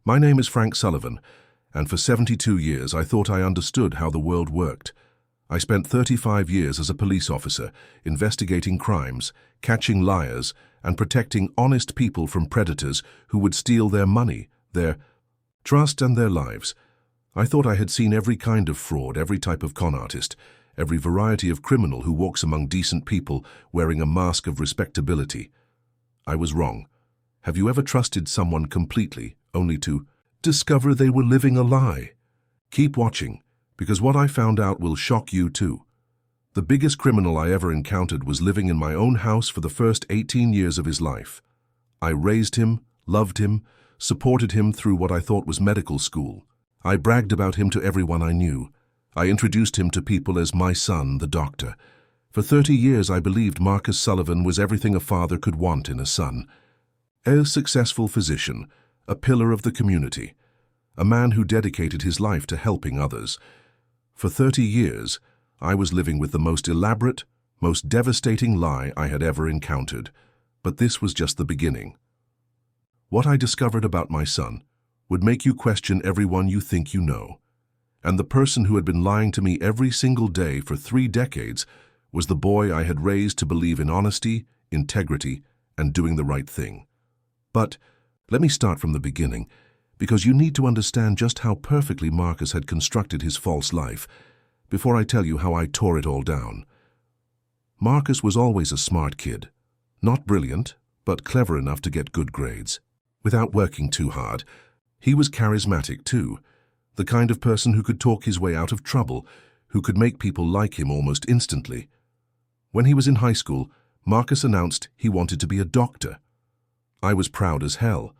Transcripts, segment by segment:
My name is Frank Sullivan, and for 72 years I thought I understood how the world worked. I spent 35 years as a police officer, investigating crimes, catching liars, and protecting honest people from predators who would steal their money, their trust, and their lives. I thought I had seen every kind of fraud, every type of con artist, every variety of criminal who walks among decent people wearing a mask of respectability. I was wrong. Have you ever trusted someone completely, only to discover they were living a lie? Keep watching, because what I found out will shock you too. The biggest criminal I ever encountered was living in my own house for the first 18 years of his life. I raised him, loved him, supported him through what I thought was medical school. I bragged about him to everyone I knew. I introduced him to people as my son, the doctor. For 30 years I believed Marcus Sullivan was everything a father could want in a son. A successful physician, a pillar of the community, a man who dedicated his life to helping others. For 30 years, I was living with the most elaborate, most devastating lie I had ever encountered. But this was just the beginning. What I discovered about my son would make you question everyone you think you know. And the person who had been lying to me every single day for 3 decades was the boy I had raised to believe in honesty, integrity, and doing the right thing. But let me start from the beginning, because you need to understand just how perfectly Marcus had constructed his false life before I tell you how I tore it all down. Marcus was always a smart kid, not brilliant, but clever enough to get good grades. Without working too hard, he was charismatic too, the kind of person who could talk his way out of trouble, who could make people like him almost instantly. When he was in high school, Marcus announced he wanted to be a doctor. I was proud as hell.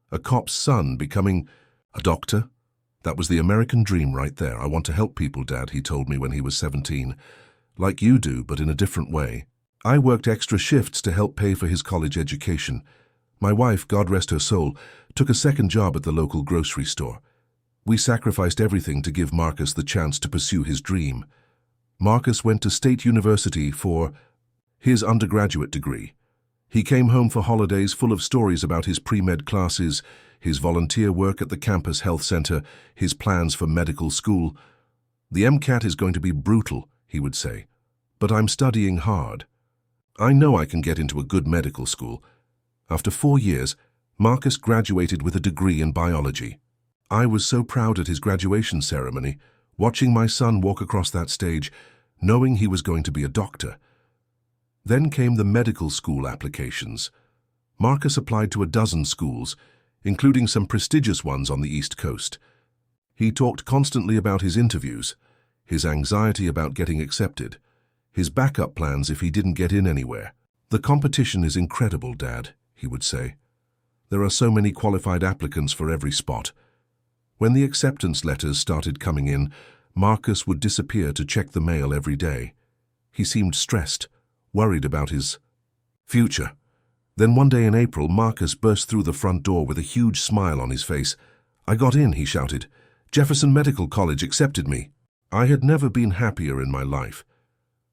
A cop's son becoming a doctor? That was the American dream right there. I want to help people, Dad, he told me when he was 17. Like you do, but in a different way. I worked extra shifts to help pay for his college education. My wife, God rest her soul, took a second job at the local grocery store. We sacrificed everything to give Marcus the chance to pursue his dream. Marcus went to State University for his undergraduate degree. He came home for holidays full of stories about his pre-med classes, his volunteer work at the campus health center, his plans for medical school. The MCAT is going to be brutal, he would say, but I'm studying hard. I know I can get into a good medical school. After 4 years, Marcus graduated with a degree in biology. I was so proud at his graduation ceremony, watching my son walk across that stage, knowing he was going to be a doctor. Then came the medical school applications. Marcus applied to a dozen schools, including some prestigious ones on the East Coast. He talked constantly about his interviews, his anxiety about getting accepted, his backup plans if he didn't get in anywhere. The competition is incredible, Dad, he would say. There are so many qualified applicants for every spot. When the acceptance letters started coming in, Marcus would disappear to check the mail every day. He seemed stressed, worried about his future. Then one day in April, Marcus burst through the front door with a huge smile on his face. "I got in," he shouted. "Jefferson Medical College accepted me." I had never been happier in my life.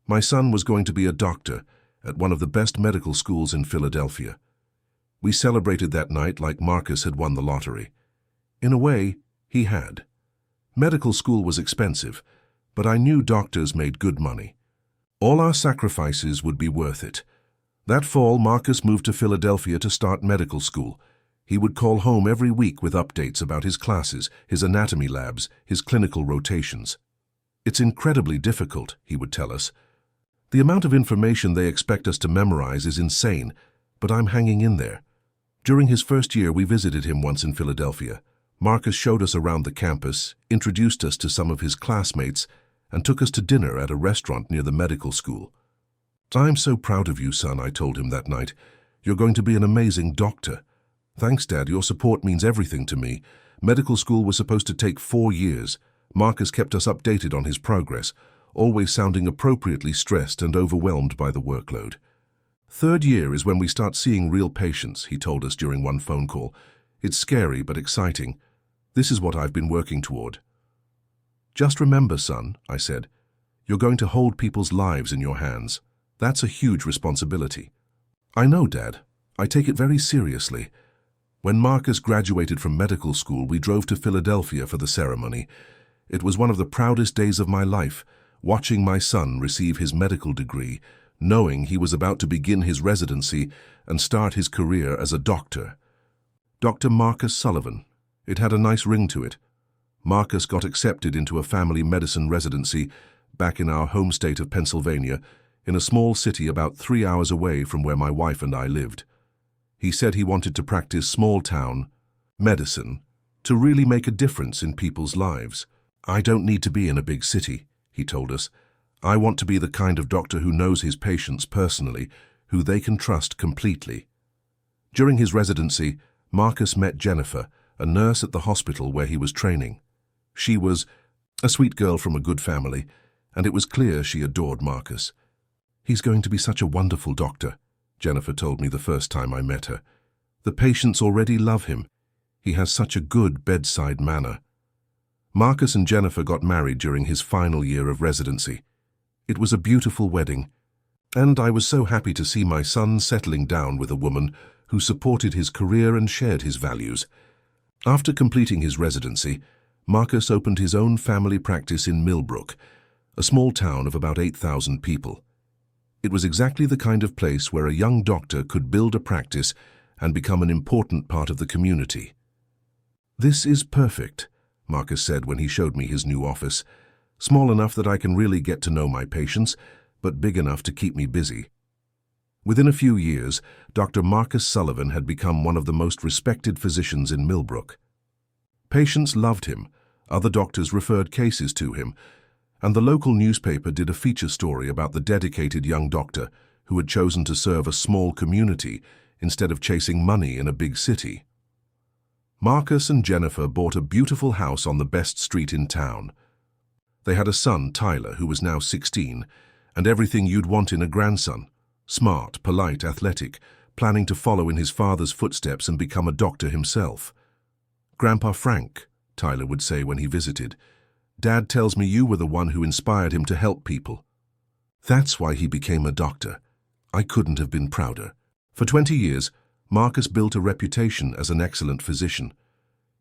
My son was going to be a doctor at one of the best medical schools in Philadelphia. We celebrated that night like Marcus had won the lottery. In a way, he had. Medical school was expensive, but I knew doctors made good money. All our sacrifices would be worth it. That fall, Marcus moved to Philadelphia to start medical school. He would call home every week with updates about his classes, his anatomy labs, his clinical rotations. "It's incredibly difficult," he would tell us. "The amount of information they expect us to memorize is insane, but I'm hanging in there." During his first year, we visited him once in Philadelphia. Marcus showed us around the campus, introduced us to some of his classmates, and took us to dinner at a restaurant near the medical school. "I'm so proud of you, son," I told him that night. "You're going to be an amazing doctor." "Thanks, Dad. Your support means everything to me." Medical school was supposed to take 4 years. Marcus kept us updated on his progress, always sounding appropriately stressed and overwhelmed by the workload. "Third year is when we start seeing real patients," he told us during one phone call. "It's scary but exciting. This is what I've been working toward." "Just remember, son," I said, "you're going to hold people's lives in your hands. That's a huge responsibility." "I know, Dad. I take it very seriously. When Marcus graduated from medical school, we drove to Philadelphia for the ceremony. It was one of the proudest days of my life, watching my son receive his medical degree, knowing he was about to begin his residency and start his career as a doctor. Dr. Marcus Sullivan. It had a nice ring to it. Marcus got accepted into a family medicine residency back in our home state of Pennsylvania, in a small city about 3 hours away from where my wife and I lived. He said he wanted to practice small-town medicine to really make a difference in people's lives. "I don't need to be in a big city," he told us. "I want to be the kind of doctor who knows his patients personally, who they can trust completely." During his residency, Marcus met Jennifer, a nurse at the hospital where he was training. She was a sweet girl from a good family, and it was clear she adored Marcus. "He's going to be such a wonderful doctor," Jennifer told me the first time I met her. "The patients already love him. He has such a good bedside manner." Marcus and Jennifer got married during his final year of residency. It was a beautiful wedding, and I was so happy to see my son settling down with a woman who supported his career and shared his values. After completing his residency, Marcus opened his own family practice in Millbrook, a small town of about 8,000 people. It was exactly the kind of place where a young doctor could build a practice and become an important part of the community. "This is perfect," Marcus said when he showed me his new office. "Small enough that I can really get to know my patients, but big enough to keep me busy." Within a few years, Dr. Marcus Sullivan had become one of the most respected physicians in Millbrook. Patients loved him, other doctors referred cases to him, and the local newspaper did a feature story about the dedicated young doctor who had chosen to serve a small community instead of chasing money in a big city. Marcus and Jennifer bought a beautiful house on the best street in town. They had a son, Tyler, who was now 16, and everything you'd want in a grandson: smart, polite, athletic, planning to follow in his father's footsteps and become a doctor himself. "Grandpa Frank," Tyler would say when he visited, "Dad tells me you were the one who inspired him to help people." That's why he became a doctor. I couldn't have been prouder. For 20 years, Marcus built a reputation as an excellent physician.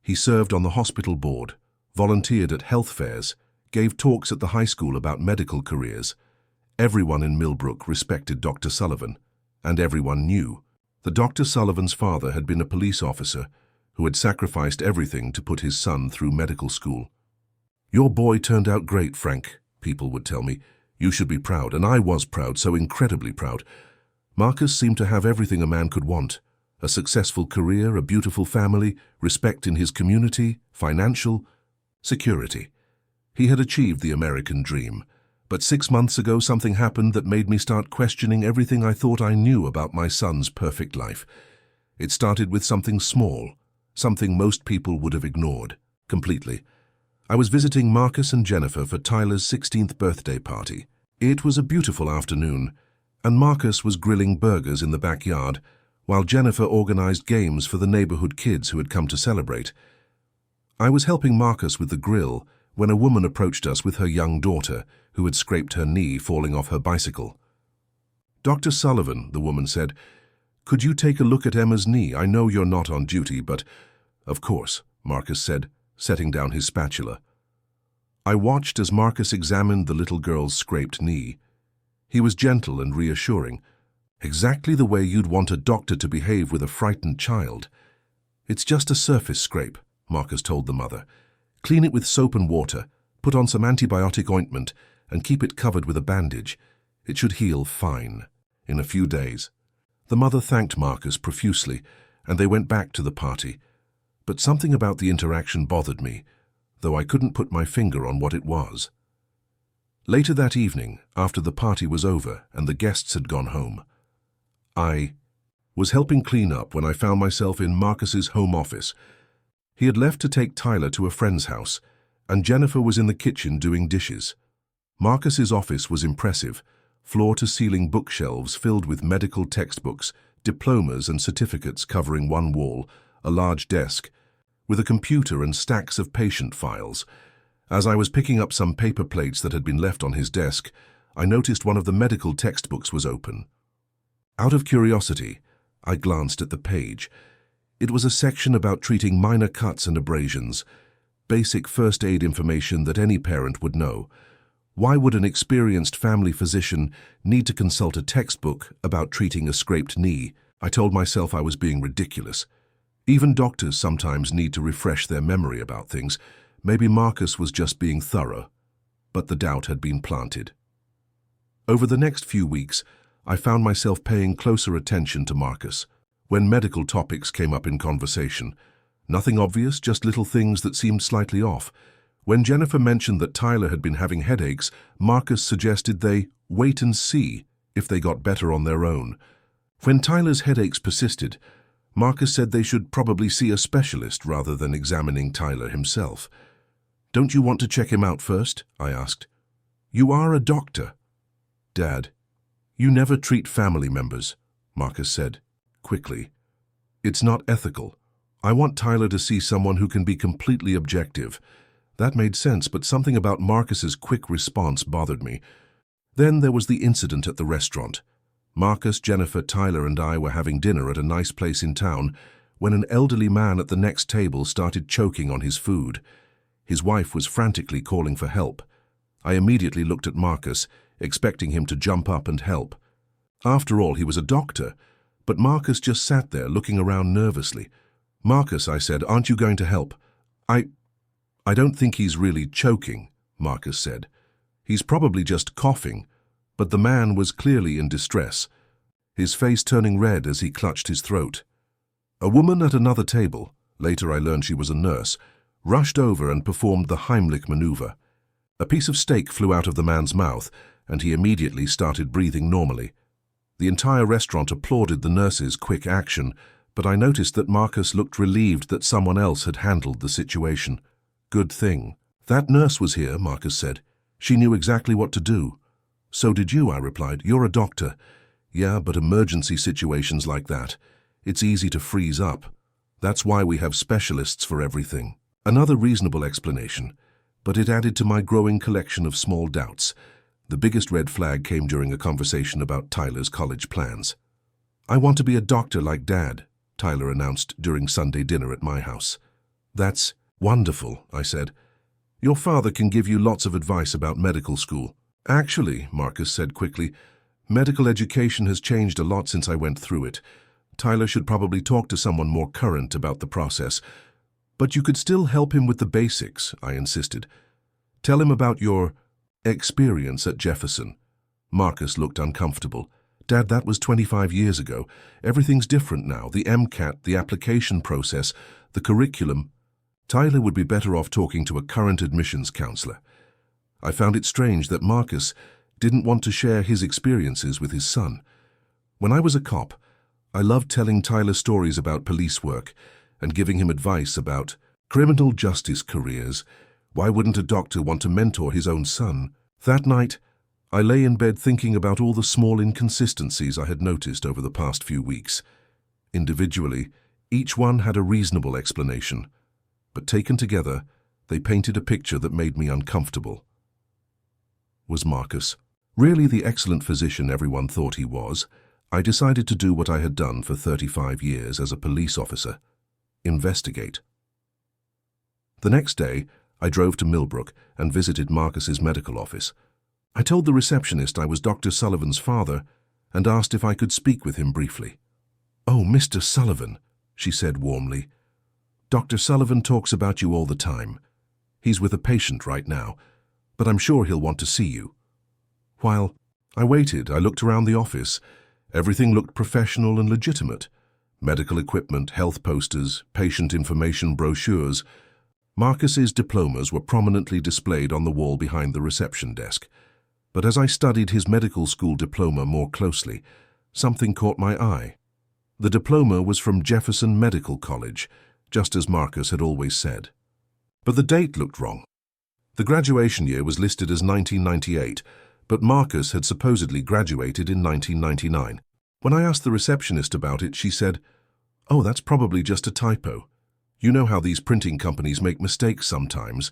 He served on the hospital board, volunteered at health fairs, gave talks at the high school about medical careers. Everyone in Millbrook respected Dr. Sullivan, and everyone knew that Dr. Sullivan's father had been a police officer who had sacrificed everything to put his son through medical school. "Your boy turned out great, Frank," people would tell me. "You should be proud," and I was proud, so incredibly proud. Marcus seemed to have everything a man could want: a successful career, a beautiful family, respect in his community, financial security. He had achieved the American dream. But 6 months ago, something happened that made me start questioning everything I thought I knew about my son's perfect life. It started with something small, something most people would have ignored completely. I was visiting Marcus and Jennifer for Tyler's 16th birthday party. It was a beautiful afternoon, and Marcus was grilling burgers in the backyard, while Jennifer organized games for the neighborhood kids who had come to celebrate. I was helping Marcus with the grill when a woman approached us with her young daughter, who had scraped her knee falling off her bicycle. "Dr. Sullivan," the woman said, "could you take a look at Emma's knee? I know you're not on duty, but—" "Of course," Marcus said, setting down his spatula. I watched as Marcus examined the little girl's scraped knee. He was gentle and reassuring, exactly the way you'd want a doctor to behave with a frightened child. "It's just a surface scrape," Marcus told the mother. "Clean it with soap and water, put on some antibiotic ointment, and keep it covered with a bandage. It should heal fine in a few days." The mother thanked Marcus profusely, and they went back to the party. But something about the interaction bothered me, though I couldn't put my finger on what it was. Later that evening, after the party was over and the guests had gone home, I was helping clean up when I found myself in Marcus's home office. He had left to take Tyler to a friend's house, and Jennifer was in the kitchen doing dishes. Marcus's office was impressive, floor-to-ceiling bookshelves filled with medical textbooks, diplomas and certificates covering one wall, a large desk, with a computer and stacks of patient files. As I was picking up some paper plates that had been left on his desk, I noticed one of the medical textbooks was open. Out of curiosity, I glanced at the page. It was a section about treating minor cuts and abrasions, basic first aid information that any parent would know. Why would an experienced family physician need to consult a textbook about treating a scraped knee? I told myself I was being ridiculous. Even doctors sometimes need to refresh their memory about things. Maybe Marcus was just being thorough. But the doubt had been planted. Over the next few weeks, I found myself paying closer attention to Marcus. When medical topics came up in conversation, nothing obvious, just little things that seemed slightly off. When Jennifer mentioned that Tyler had been having headaches, Marcus suggested they wait and see if they got better on their own. When Tyler's headaches persisted, Marcus said they should probably see a specialist rather than examining Tyler himself. "Don't you want to check him out first?" I asked. "You are a doctor." "Dad, you never treat family members," Marcus said, quickly. "It's not ethical. I want Tyler to see someone who can be completely objective." That made sense, but something about Marcus's quick response bothered me. Then there was the incident at the restaurant. Marcus, Jennifer, Tyler, and I were having dinner at a nice place in town when an elderly man at the next table started choking on his food. His wife was frantically calling for help. I immediately looked at Marcus, expecting him to jump up and help. After all, he was a doctor, but Marcus just sat there looking around nervously. "Marcus," I said, "aren't you going to help?" I don't think he's really choking," Marcus said. "He's probably just coughing." But the man was clearly in distress, his face turning red as he clutched his throat. A woman at another table, later I learned she was a nurse, rushed over and performed the Heimlich maneuver. A piece of steak flew out of the man's mouth, and he immediately started breathing normally. The entire restaurant applauded the nurse's quick action, but I noticed that Marcus looked relieved that someone else had handled the situation. "Good thing." "That nurse was here," Marcus said. "She knew exactly what to do." "So did you," I replied. "You're a doctor." "Yeah, but emergency situations like that, it's easy to freeze up. That's why we have specialists for everything." Another reasonable explanation, but it added to my growing collection of small doubts. The biggest red flag came during a conversation about Tyler's college plans. "I want to be a doctor like Dad," Tyler announced during Sunday dinner at my house. "That's wonderful," I said. "Your father can give you lots of advice about medical school." "Actually," Marcus said quickly, "medical education has changed a lot since I went through it. Tyler should probably talk to someone more current about the process." "But you could still help him with the basics," I insisted. "Tell him about your experience at Jefferson." Marcus looked uncomfortable. "Dad, that was 25 years ago. Everything's different now. The MCAT, the application process, the curriculum." Tyler would be better off talking to a current admissions counselor. I found it strange that Marcus didn't want to share his experiences with his son. When I was a cop, I loved telling Tyler stories about police work and giving him advice about criminal justice careers. Why wouldn't a doctor want to mentor his own son? That night, I lay in bed thinking about all the small inconsistencies I had noticed over the past few weeks. Individually, each one had a reasonable explanation, but taken together, they painted a picture that made me uncomfortable. Was Marcus really the excellent physician everyone thought he was? I decided to do what I had done for 35 years as a police officer: investigate. The next day, I drove to Millbrook and visited Marcus's medical office. I told the receptionist I was Dr. Sullivan's father and asked if I could speak with him briefly. "Oh, Mr. Sullivan," she said warmly. "Dr. Sullivan talks about you all the time. He's with a patient right now, but I'm sure he'll want to see you." While I waited, I looked around the office. Everything looked professional and legitimate. Medical equipment, health posters, patient information brochures. Marcus's diplomas were prominently displayed on the wall behind the reception desk. But as I studied his medical school diploma more closely, something caught my eye. The diploma was from Jefferson Medical College, just as Marcus had always said. But the date looked wrong. The graduation year was listed as 1998, but Marcus had supposedly graduated in 1999. When I asked the receptionist about it, she said, "Oh, that's probably just a typo. You know how these printing companies make mistakes sometimes,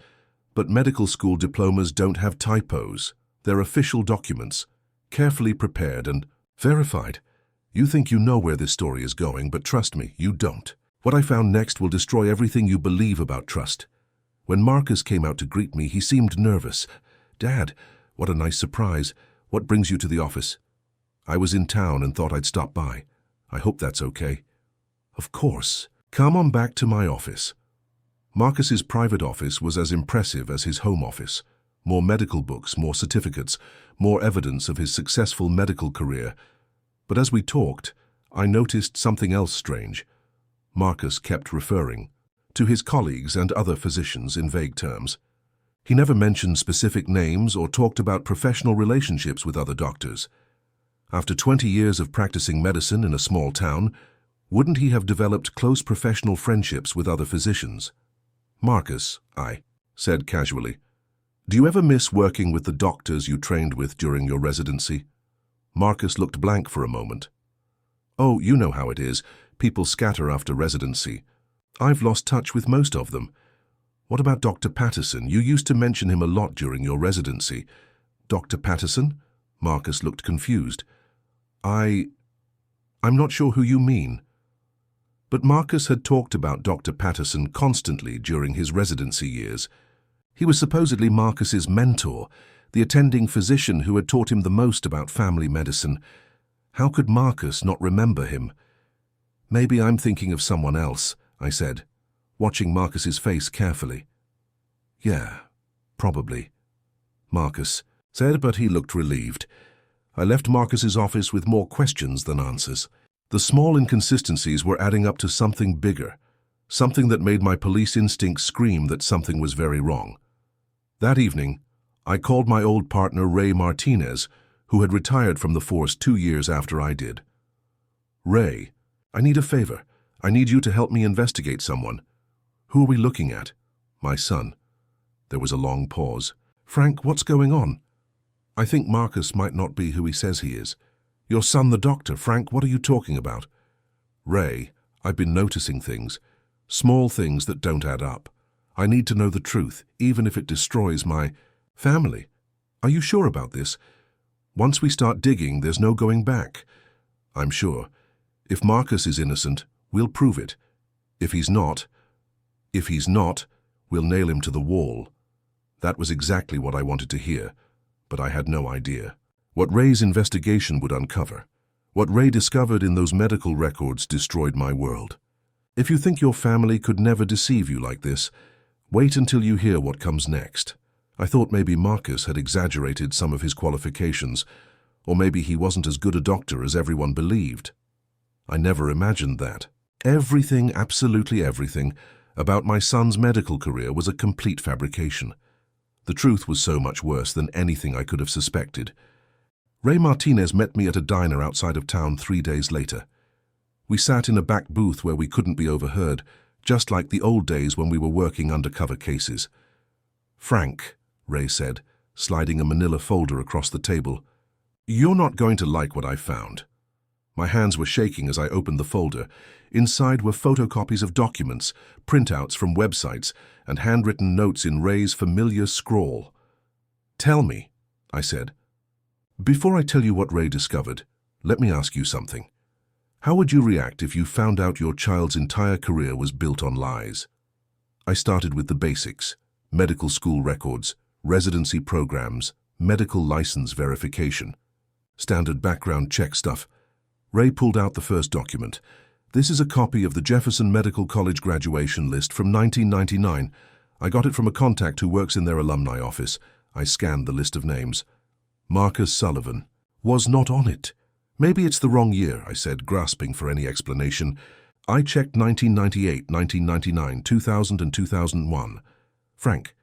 but medical school diplomas don't have typos. They're official documents, carefully prepared and verified. You think you know where this story is going, but trust me, you don't." What I found next will destroy everything you believe about trust. When Marcus came out to greet me, he seemed nervous. Dad, what a nice surprise. What brings you to the office? I was in town and thought I'd stop by. I hope that's okay. Of course. Come on back to my office. Marcus's private office was as impressive as his home office. More medical books, more certificates, more evidence of his successful medical career. But as we talked, I noticed something else strange. Marcus kept referring to his colleagues and other physicians in vague terms. He never mentioned specific names or talked about professional relationships with other doctors. After 20 years of practicing medicine in a small town, wouldn't he have developed close professional friendships with other physicians? Marcus, I said casually, do you ever miss working with the doctors you trained with during your residency? Marcus looked blank for a moment. Oh, you know how it is. People scatter after residency. I've lost touch with most of them. What about Dr. Patterson? You used to mention him a lot during your residency. Dr. Patterson? Marcus looked confused. I'm not sure who you mean. But Marcus had talked about Dr. Patterson constantly during his residency years. He was supposedly Marcus's mentor, the attending physician who had taught him the most about family medicine. How could Marcus not remember him? Maybe I'm thinking of someone else, I said, watching Marcus's face carefully. Yeah, probably, Marcus said, but he looked relieved. I left Marcus's office with more questions than answers. The small inconsistencies were adding up to something bigger, something that made my police instinct scream that something was very wrong. That evening, I called my old partner Ray Martinez, who had retired from the force 2 years after I did. Ray, I need a favor. I need you to help me investigate someone. Who are we looking at? My son. There was a long pause. Frank, what's going on? I think Marcus might not be who he says he is. Your son, the doctor. Frank, what are you talking about? Ray, I've been noticing things. Small things that don't add up. I need to know the truth, even if it destroys my family. Are you sure about this? Once we start digging, there's no going back. I'm sure. If Marcus is innocent, we'll prove it. If he's not, we'll nail him to the wall. That was exactly what I wanted to hear, but I had no idea. What Ray's investigation would uncover. What Ray discovered in those medical records destroyed my world. If you think your family could never deceive you like this, wait until you hear what comes next. I thought maybe Marcus had exaggerated some of his qualifications, or maybe he wasn't as good a doctor as everyone believed. I never imagined that. Everything, absolutely everything, about my son's medical career was a complete fabrication. The truth was so much worse than anything I could have suspected. Ray Martinez met me at a diner outside of town 3 days later. We sat in a back booth where we couldn't be overheard, just like the old days when we were working undercover cases. Frank, Ray said, sliding a manila folder across the table, you're not going to like what I found. My hands were shaking as I opened the folder. Inside were photocopies of documents, printouts from websites, and handwritten notes in Ray's familiar scrawl. Tell me, I said. Before I tell you what Ray discovered, let me ask you something. How would you react if you found out your child's entire career was built on lies? I started with the basics: medical school records, residency programs, medical license verification. Standard background check stuff. Ray pulled out the first document. This is a copy of the Jefferson Medical College graduation list from 1999. I got it from a contact who works in their alumni office. I scanned the list of names. Marcus Sullivan was not on it. Maybe it's the wrong year, I said, grasping for any explanation. I checked 1998, 1999, 2000 and 2001. Frank,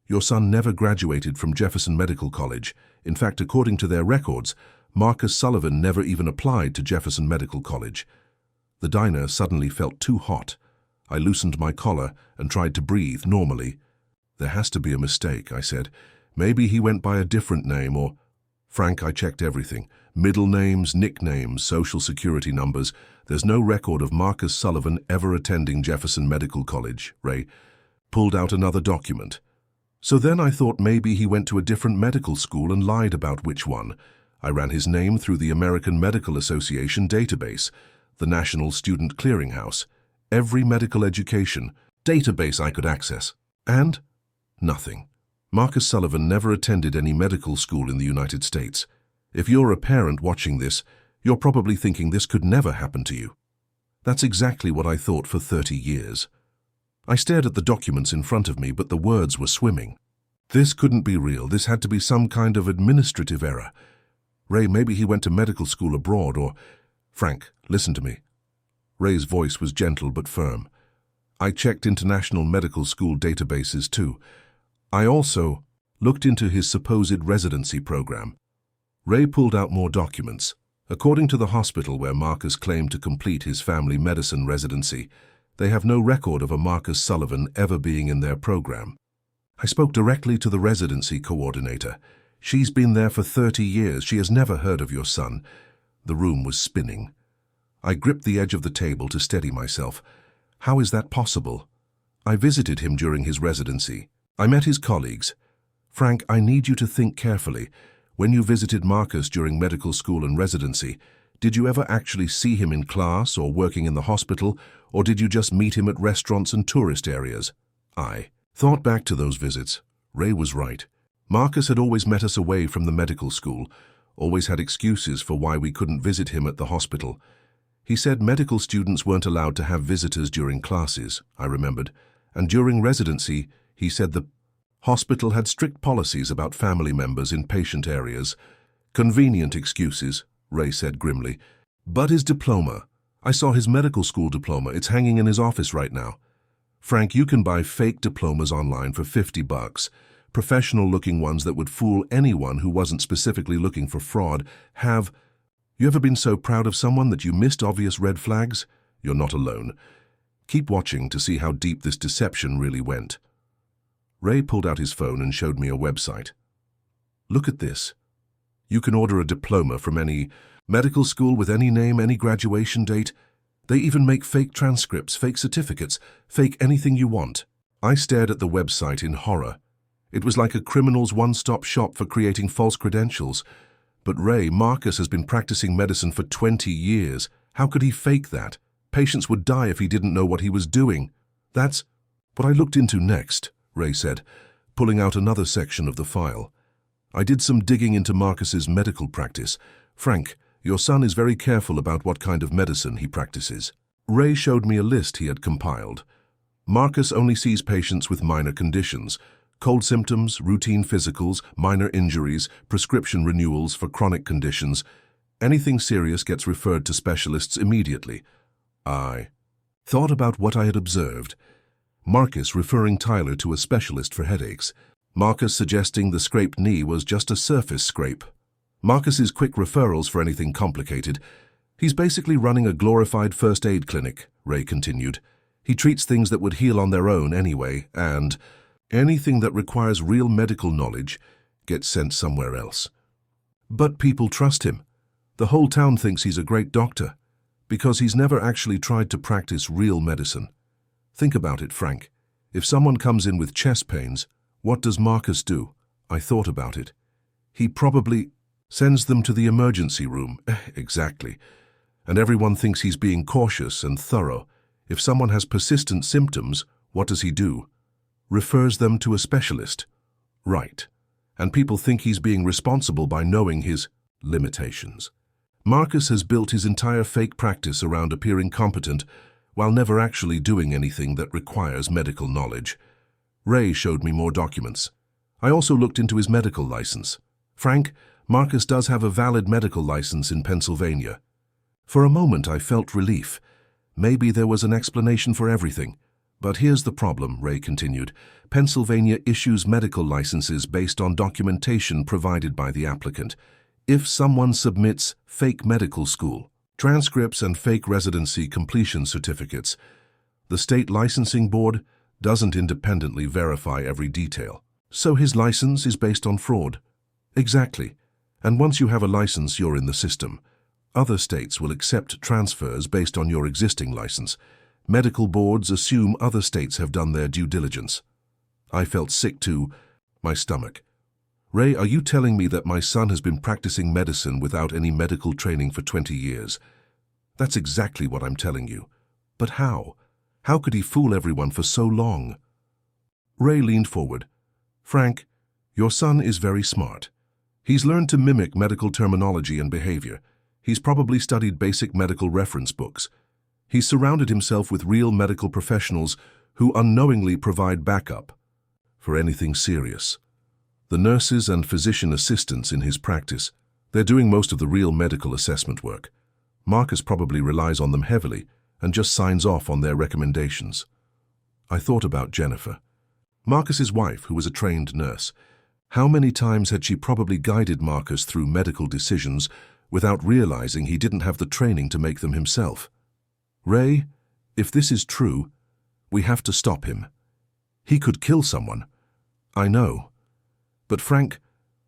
your son never graduated from Jefferson Medical College. In fact, according to their records, Marcus Sullivan never even applied to Jefferson Medical College. The diner suddenly felt too hot. I loosened my collar and tried to breathe normally. There has to be a mistake, I said. Maybe he went by a different name or... Frank, I checked everything. Middle names, nicknames, social security numbers. There's no record of Marcus Sullivan ever attending Jefferson Medical College. Ray pulled out another document. So then I thought maybe he went to a different medical school and lied about which one. I ran his name through the American Medical Association database, the National Student Clearinghouse. every medical education database I could access. And nothing. Marcus Sullivan never attended any medical school in the United States. If you're a parent watching this, you're probably thinking this could never happen to you. That's exactly what I thought for 30 years. I stared at the documents in front of me, but the words were swimming. This couldn't be real. This had to be some kind of administrative error. Ray, maybe he went to medical school abroad, or... Frank, listen to me. Ray's voice was gentle but firm. I checked international medical school databases too. I also looked into his supposed residency program. Ray pulled out more documents. According to the hospital where Marcus claimed to complete his family medicine residency, they have no record of a Marcus Sullivan ever being in their program. I spoke directly to the residency coordinator. She's been there for 30 years. She has never heard of your son. The room was spinning. I gripped the edge of the table to steady myself. How is that possible? I visited him during his residency. I met his colleagues. Frank, I need you to think carefully. When you visited Marcus during medical school and residency, did you ever actually see him in class or working in the hospital, or did you just meet him at restaurants and tourist areas? I thought back to those visits. Ray was right. Marcus had always met us away from the medical school, always had excuses for why we couldn't visit him at the hospital. He said medical students weren't allowed to have visitors during classes, I remembered, and during residency, he said the hospital had strict policies about family members in patient areas. Convenient excuses, Ray said grimly. But his diploma. I saw his medical school diploma. It's hanging in his office right now. Frank, you can buy fake diplomas online for $50. Professional-looking ones that would fool anyone who wasn't specifically looking for fraud. Have you ever been so proud of someone that you missed obvious red flags? You're not alone. Keep watching to see how deep this deception really went. Ray pulled out his phone and showed me a website. Look at this. You can order a diploma from any medical school with any name, any graduation date. They even make fake transcripts, fake certificates, fake anything you want. I stared at the website in horror. It was like a criminal's one-stop shop for creating false credentials. But Ray, Marcus has been practicing medicine for 20 years. How could he fake that? Patients would die if he didn't know what he was doing. That's what I looked into next, Ray said, pulling out another section of the file. I did some digging into Marcus's medical practice. Frank, your son is very careful about what kind of medicine he practices. Ray showed me a list he had compiled. Marcus only sees patients with minor conditions, cold symptoms, routine physicals, minor injuries, prescription renewals for chronic conditions. Anything serious gets referred to specialists immediately. I thought about what I had observed. Marcus referring Tyler to a specialist for headaches. Marcus suggesting the scraped knee was just a surface scrape. Marcus's quick referrals for anything complicated. He's basically running a glorified first aid clinic, Ray continued. He treats things that would heal on their own anyway, and anything that requires real medical knowledge gets sent somewhere else. But people trust him. The whole town thinks he's a great doctor, because he's never actually tried to practice real medicine. Think about it, Frank. If someone comes in with chest pains, what does Marcus do? I thought about it. He probably sends them to the emergency room. Exactly. And everyone thinks he's being cautious and thorough. If someone has persistent symptoms, what does he do? Refers them to a specialist. Right. And people think he's being responsible by knowing his limitations. Marcus has built his entire fake practice around appearing competent while never actually doing anything that requires medical knowledge. Ray showed me more documents. I also looked into his medical license. Frank, Marcus does have a valid medical license in Pennsylvania. For a moment I felt relief. Maybe there was an explanation for everything. But here's the problem, Ray continued. Pennsylvania issues medical licenses based on documentation provided by the applicant. If someone submits fake medical school transcripts and fake residency completion certificates, the state licensing board doesn't independently verify every detail. So his license is based on fraud. Exactly. And once you have a license, you're in the system. Other states will accept transfers based on your existing license. Medical boards assume other states have done their due diligence. I felt sick to my stomach. Ray, are you telling me that my son has been practicing medicine without any medical training for 20 years? That's exactly what I'm telling you. But how? How could he fool everyone for so long? Ray leaned forward. Frank, your son is very smart. He's learned to mimic medical terminology and behavior. He's probably studied basic medical reference books. He's surrounded himself with real medical professionals who unknowingly provide backup for anything serious. The nurses and physician assistants in his practice, they're doing most of the real medical assessment work. Marcus probably relies on them heavily and just signs off on their recommendations. I thought about Jennifer, Marcus's wife, who was a trained nurse. How many times had she probably guided Marcus through medical decisions without realizing he didn't have the training to make them himself? Ray, if this is true, we have to stop him. He could kill someone. I know. But Frank,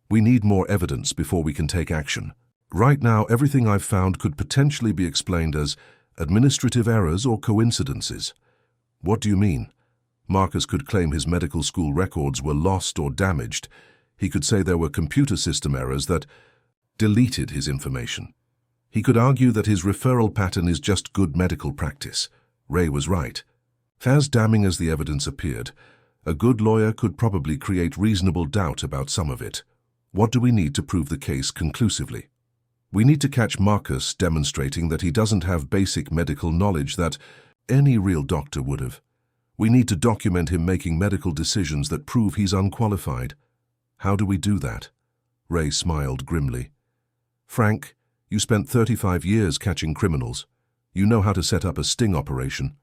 we need more evidence before we can take action. Right now, everything I've found could potentially be explained as administrative errors or coincidences. What do you mean? Marcus could claim his medical school records were lost or damaged. He could say there were computer system errors that deleted his information. He could argue that his referral pattern is just good medical practice. Ray was right. As damning as the evidence appeared, a good lawyer could probably create reasonable doubt about some of it. What do we need to prove the case conclusively? We need to catch Marcus demonstrating that he doesn't have basic medical knowledge that any real doctor would have. We need to document him making medical decisions that prove he's unqualified. How do we do that? Ray smiled grimly. Frank, you spent 35 years catching criminals. You know how to set up a sting operation.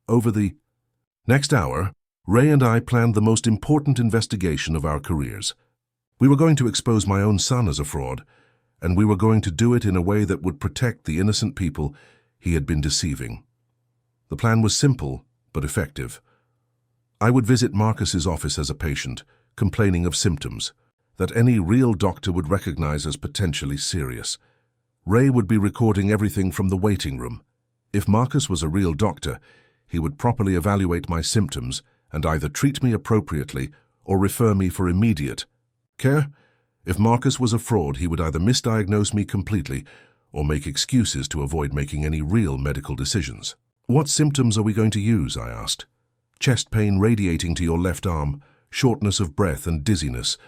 Over the next hour, Ray and I planned the most important investigation of our careers. We were going to expose my own son as a fraud, and we were going to do it in a way that would protect the innocent people he had been deceiving. The plan was simple, but effective. I would visit Marcus's office as a patient, complaining of symptoms that any real doctor would recognize as potentially serious. Ray would be recording everything from the waiting room. If Marcus was a real doctor, he would properly evaluate my symptoms and either treat me appropriately or refer me for immediate care. If Marcus was a fraud, he would either misdiagnose me completely or make excuses to avoid making any real medical decisions. What symptoms are we going to use? I asked. Chest pain radiating to your left arm, shortness of breath and dizziness,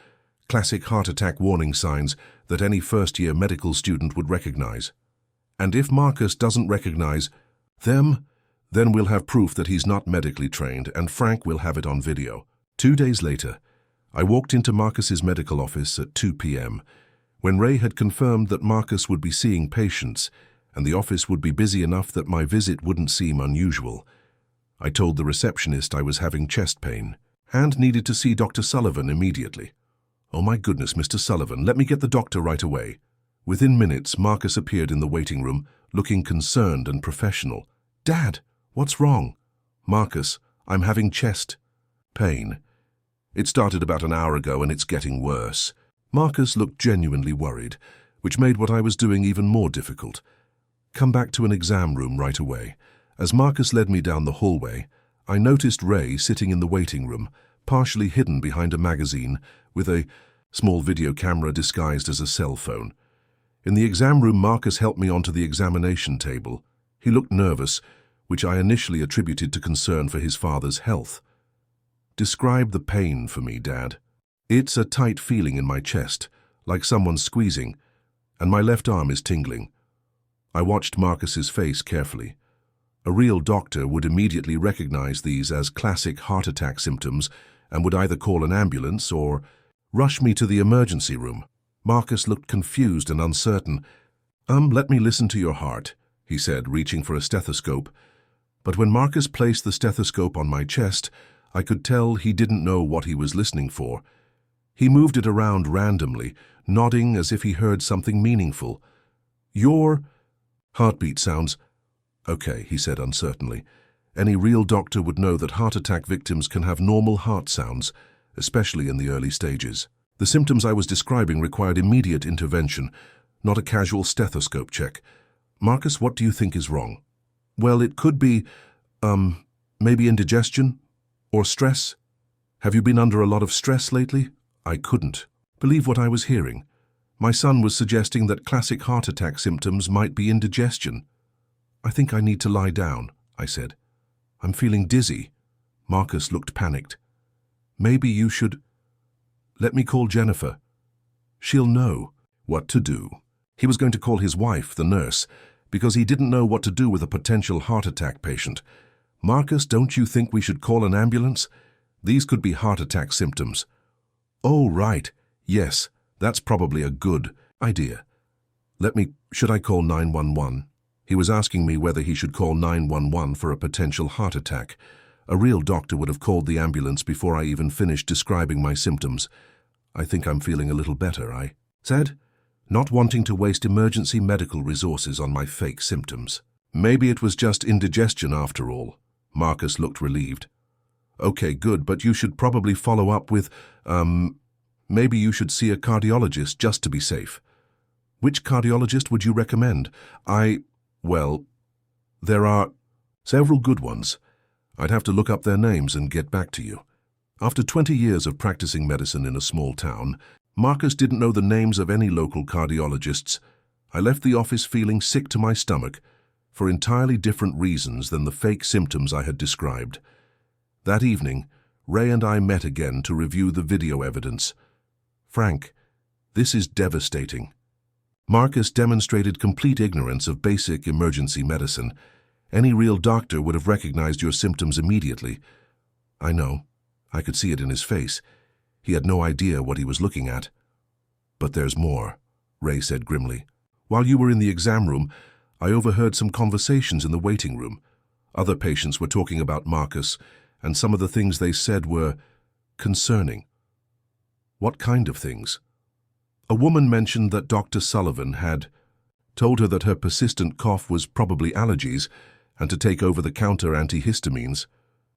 classic heart attack warning signs that any first-year medical student would recognize. And if Marcus doesn't recognize them, then we'll have proof that he's not medically trained, and Frank will have it on video. 2 days later, I walked into Marcus's medical office at 2 p.m. When Ray had confirmed that Marcus would be seeing patients and the office would be busy enough that my visit wouldn't seem unusual. I told the receptionist I was having chest pain and needed to see Dr. Sullivan immediately. Oh my goodness, Mr. Sullivan, let me get the doctor right away. Within minutes, Marcus appeared in the waiting room, looking concerned and professional. Dad, what's wrong? Marcus, I'm having chest pain. It started about an hour ago and it's getting worse. Marcus looked genuinely worried, which made what I was doing even more difficult. Come back to an exam room right away. As Marcus led me down the hallway, I noticed Ray sitting in the waiting room, partially hidden behind a magazine, with a small video camera disguised as a cell phone. In the exam room, Marcus helped me onto the examination table. He looked nervous, which I initially attributed to concern for his father's health. Describe the pain for me, Dad. It's a tight feeling in my chest, like someone's squeezing, and my left arm is tingling. I watched Marcus's face carefully. A real doctor would immediately recognize these as classic heart attack symptoms and would either call an ambulance or rush me to the emergency room. Marcus looked confused and uncertain. Let me listen to your heart, he said, reaching for a stethoscope. But when Marcus placed the stethoscope on my chest, I could tell he didn't know what he was listening for. He moved it around randomly, nodding as if he heard something meaningful. Your heartbeat sounds okay, he said uncertainly. Any real doctor would know that heart attack victims can have normal heart sounds, especially in the early stages. The symptoms I was describing required immediate intervention, not a casual stethoscope check. Marcus, what do you think is wrong? Well, it could be, maybe indigestion or stress. Have you been under a lot of stress lately? I couldn't believe what I was hearing. My son was suggesting that classic heart attack symptoms might be indigestion. I think I need to lie down, I said. I'm feeling dizzy. Marcus looked panicked. Maybe you should... Let me call Jennifer. She'll know what to do. He was going to call his wife, the nurse, because he didn't know what to do with a potential heart attack patient. Marcus, don't you think we should call an ambulance? These could be heart attack symptoms. Oh, right. Yes, that's probably a good idea. Should I call 911? He was asking me whether he should call 911 for a potential heart attack. A real doctor would have called the ambulance before I even finished describing my symptoms. I think I'm feeling a little better, I said, not wanting to waste emergency medical resources on my fake symptoms. Maybe it was just indigestion after all. Marcus looked relieved. Okay, good, but you should probably follow up with, maybe you should see a cardiologist just to be safe. Which cardiologist would you recommend? Well, there are several good ones. I'd have to look up their names and get back to you. After 20 years of practicing medicine in a small town, Marcus didn't know the names of any local cardiologists. I left the office feeling sick to my stomach for entirely different reasons than the fake symptoms I had described. That evening, Ray and I met again to review the video evidence. Frank, this is devastating. Marcus demonstrated complete ignorance of basic emergency medicine. Any real doctor would have recognized your symptoms immediately. I know. I could see it in his face. He had no idea what he was looking at. But there's more, Ray said grimly. While you were in the exam room, I overheard some conversations in the waiting room. Other patients were talking about Marcus, and some of the things they said were concerning. What kind of things? A woman mentioned that Dr. Sullivan had told her that her persistent cough was probably allergies and to take over-the-counter antihistamines.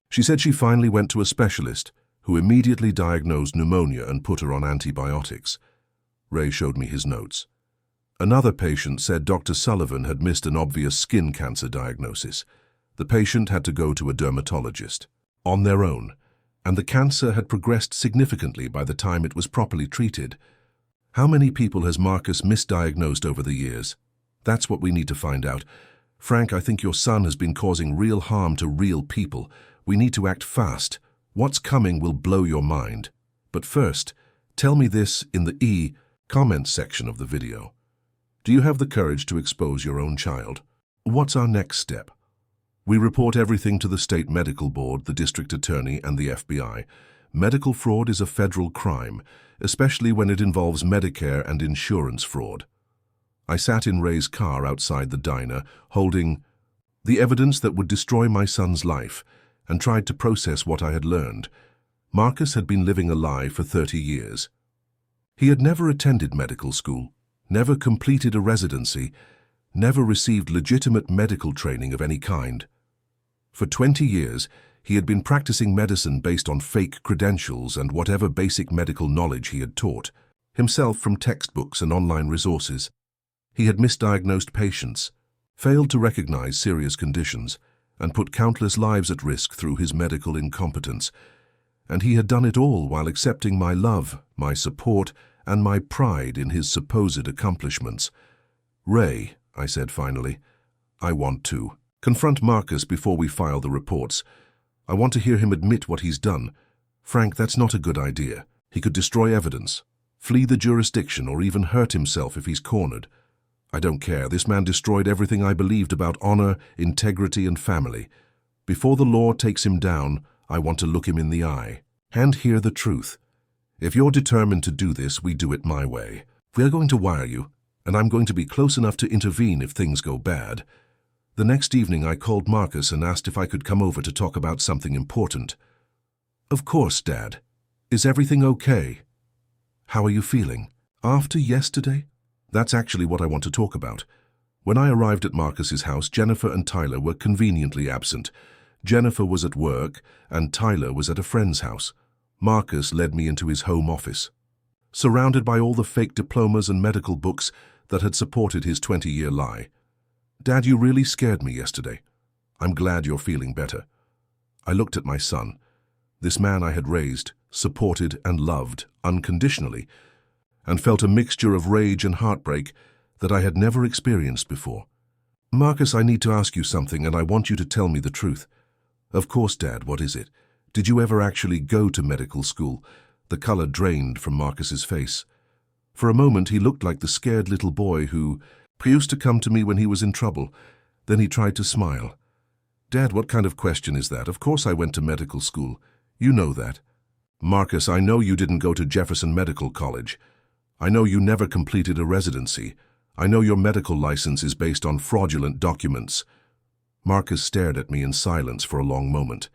She said she finally went to a specialist who immediately diagnosed pneumonia and put her on antibiotics. Ray showed me his notes. Another patient said Dr. Sullivan had missed an obvious skin cancer diagnosis. The patient had to go to a dermatologist on their own, and the cancer had progressed significantly by the time it was properly treated. How many people has Marcus misdiagnosed over the years? That's what we need to find out. Frank, I think your son has been causing real harm to real people. We need to act fast. What's coming will blow your mind. But first, tell me this in the comments section of the video. Do you have the courage to expose your own child? What's our next step? We report everything to the state medical board, the district attorney, and the FBI. Medical fraud is a federal crime, especially when it involves Medicare and insurance fraud. I sat in Ray's car outside the diner, holding the evidence that would destroy my son's life, and tried to process what I had learned. Marcus had been living a lie for 30 years. He had never attended medical school, never completed a residency, never received legitimate medical training of any kind. For 20 years, he had been practicing medicine based on fake credentials and whatever basic medical knowledge he had taught, himself from textbooks and online resources. He had misdiagnosed patients, failed to recognize serious conditions, and put countless lives at risk through his medical incompetence. And he had done it all while accepting my love, my support, and my pride in his supposed accomplishments. Ray, I said finally, I want to confront Marcus before we file the reports. I want to hear him admit what he's done. Frank, that's not a good idea. He could destroy evidence, flee the jurisdiction, or even hurt himself if he's cornered. I don't care. This man destroyed everything I believed about honor, integrity, and family. Before the law takes him down, I want to look him in the eye and hear the truth. If you're determined to do this, we do it my way. We're going to wire you, and I'm going to be close enough to intervene if things go bad. The next evening, I called Marcus and asked if I could come over to talk about something important. Of course, Dad. Is everything okay? How are you feeling? After yesterday? That's actually what I want to talk about. When I arrived at Marcus's house, Jennifer and Tyler were conveniently absent. Jennifer was at work, and Tyler was at a friend's house. Marcus led me into his home office, surrounded by all the fake diplomas and medical books that had supported his 20-year lie. Dad, you really scared me yesterday. I'm glad you're feeling better. I looked at my son, this man I had raised, supported, and loved unconditionally, and felt a mixture of rage and heartbreak that I had never experienced before. Marcus, I need to ask you something, and I want you to tell me the truth. Of course, Dad, what is it? Did you ever actually go to medical school? The color drained from Marcus's face. For a moment, he looked like the scared little boy who used to come to me when he was in trouble. Then he tried to smile. Dad, what kind of question is that? Of course I went to medical school. You know that. Marcus, I know you didn't go to Jefferson Medical College. I know you never completed a residency. I know your medical license is based on fraudulent documents. Marcus stared at me in silence for a long moment.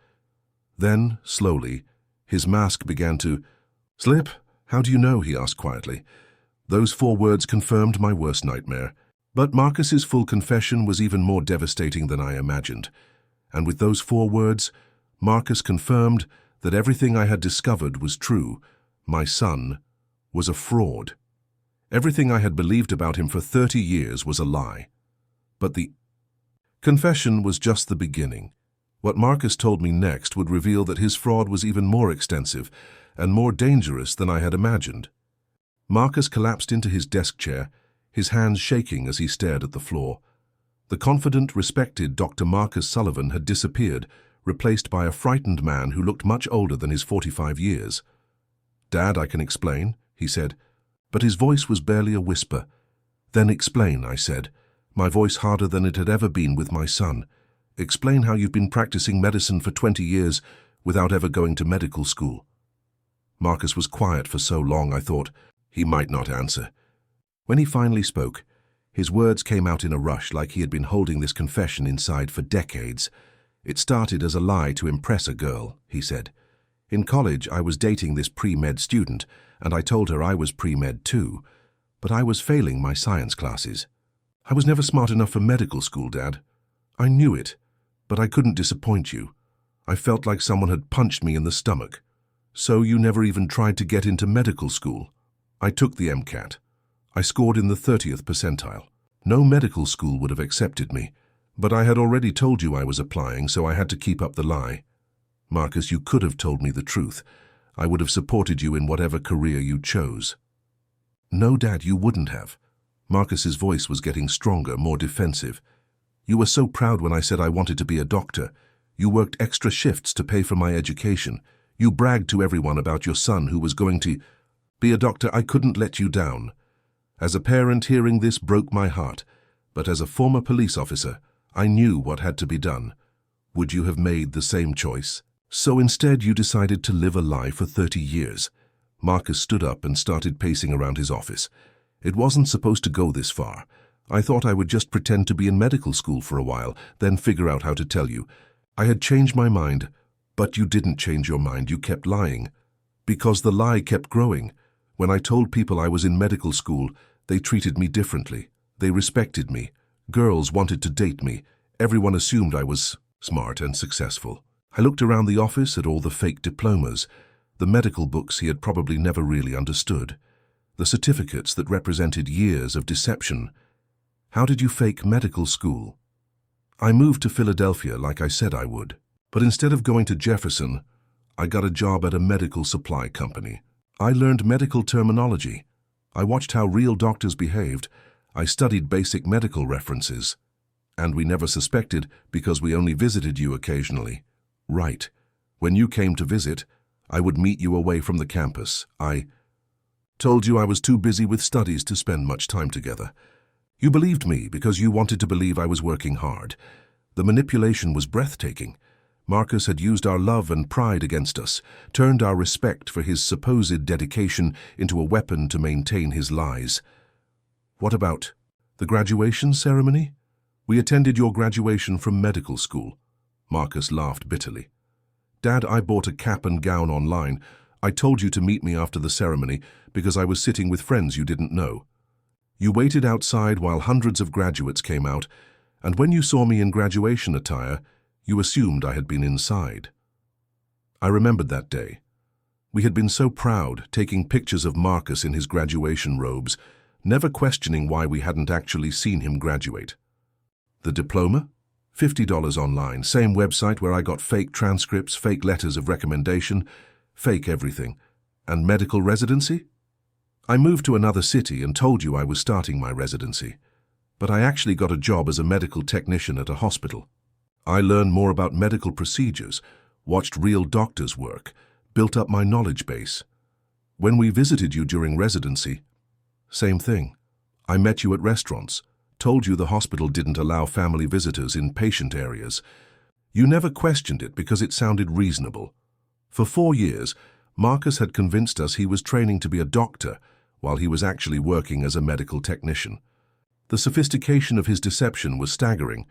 Then, slowly, his mask began to slip. How do you know? He asked quietly. Those 4 words confirmed my worst nightmare. But Marcus's full confession was even more devastating than I imagined. And with those 4 words, Marcus confirmed that everything I had discovered was true. My son was a fraud. Everything I had believed about him for 30 years was a lie. But the confession was just the beginning. What Marcus told me next would reveal that his fraud was even more extensive and more dangerous than I had imagined. Marcus collapsed into his desk chair, his hands shaking as he stared at the floor. The confident, respected Dr. Marcus Sullivan had disappeared, replaced by a frightened man who looked much older than his 45 years. Dad, I can explain, he said, but his voice was barely a whisper. Then explain, I said, my voice harder than it had ever been with my son. Explain how you've been practicing medicine for 20 years without ever going to medical school. Marcus was quiet for so long I thought he might not answer. When he finally spoke, his words came out in a rush like he had been holding this confession inside for decades. It started as a lie to impress a girl, he said. In college, I was dating this pre-med student, and I told her I was pre-med too, but I was failing my science classes. I was never smart enough for medical school, Dad. I knew it, but I couldn't disappoint you. I felt like someone had punched me in the stomach. So you never even tried to get into medical school. I took the MCAT. I scored in the 30th percentile. No medical school would have accepted me, but I had already told you I was applying, so I had to keep up the lie. Marcus, you could have told me the truth. I would have supported you in whatever career you chose. No, Dad, you wouldn't have. Marcus's voice was getting stronger, more defensive. You were so proud when I said I wanted to be a doctor. You worked extra shifts to pay for my education. You bragged to everyone about your son who was going to be a doctor. I couldn't let you down. As a parent, hearing this broke my heart, but as a former police officer, I knew what had to be done. Would you have made the same choice? So instead you decided to live a lie for 30 years. Marcus stood up and started pacing around his office. It wasn't supposed to go this far. I thought I would just pretend to be in medical school for a while, then figure out how to tell you. I had changed my mind, but you didn't change your mind. You kept lying. Because the lie kept growing. When I told people I was in medical school, they treated me differently. They respected me. Girls wanted to date me. Everyone assumed I was smart and successful. I looked around the office at all the fake diplomas, the medical books he had probably never really understood, the certificates that represented years of deception. How did you fake medical school? I moved to Philadelphia like I said I would, but instead of going to Jefferson, I got a job at a medical supply company. I learned medical terminology. I watched how real doctors behaved. I studied basic medical references. And we never suspected because we only visited you occasionally. Right. When you came to visit, I would meet you away from the campus. I told you I was too busy with studies to spend much time together. You believed me because you wanted to believe I was working hard. The manipulation was breathtaking. Marcus had used our love and pride against us, turned our respect for his supposed dedication into a weapon to maintain his lies. What about the graduation ceremony? We attended your graduation from medical school. Marcus laughed bitterly. Dad, I bought a cap and gown online. I told you to meet me after the ceremony because I was sitting with friends you didn't know. You waited outside while hundreds of graduates came out, and when you saw me in graduation attire, you assumed I had been inside. I remembered that day. We had been so proud, taking pictures of Marcus in his graduation robes, never questioning why we hadn't actually seen him graduate. The diploma? $50 online, same website where I got fake transcripts, fake letters of recommendation, fake everything. And medical residency? I moved to another city and told you I was starting my residency, but I actually got a job as a medical technician at a hospital. I learned more about medical procedures, watched real doctors work, built up my knowledge base. When we visited you during residency, same thing. I met you at restaurants, told you the hospital didn't allow family visitors in patient areas. You never questioned it because it sounded reasonable. For 4 years, Marcus had convinced us he was training to be a doctor while he was actually working as a medical technician. The sophistication of his deception was staggering.